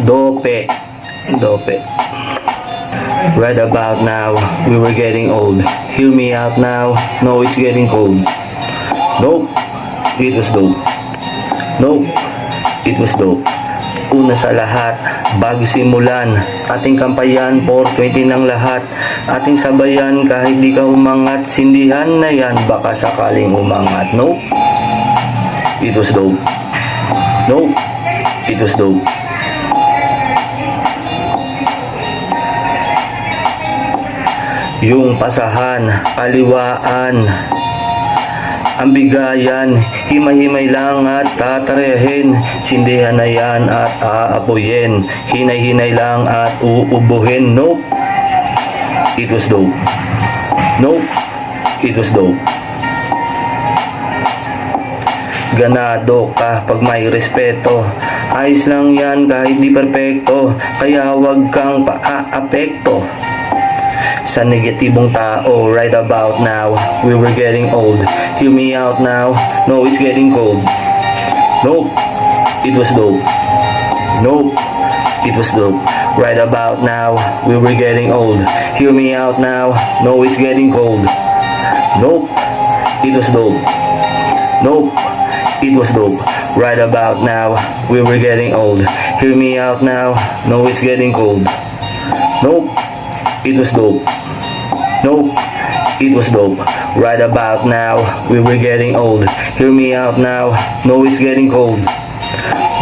Dope. Dope. Right about now, we were getting old. Hear me out now, no, it's getting cold. Nope, it was dope. Nope, it was dope. Una sa lahat, bago simulan, ating kampayan, 420 ng lahat. Ating sabayan, kahit di ka umangat, sindihan na yan, baka sakaling umangat. Nope, it was dope. Nope, it was dope. Yung pasahan, kaliwaan, ang bigayan, himay-himay lang at tatarehin. Sindihan na yan at aapuyin. Hinay-hinay lang at uubuhin. Nope, it was dope. Nope, it was dope. Ganado ka pag may respeto. Ayos lang yan kahit di perpekto. Kaya wag kang paa-apekto sa negatibong tao. Right about now, we were getting old. Hear me out now, no, it's getting cold. Nope, it was dope. Nope, it was dope. Right about now, we were getting old. Hear me out now, no, it's getting cold. Nope, it was dope. Nope, it was dope. Right about now, we were getting old. Hear me out now, no, it's getting cold. Nope, it was dope. Nope, it was dope. Right about now, we were getting old. Hear me out now, no, it's getting cold.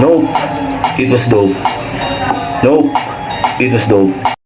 Nope, it was dope. Nope, it was dope.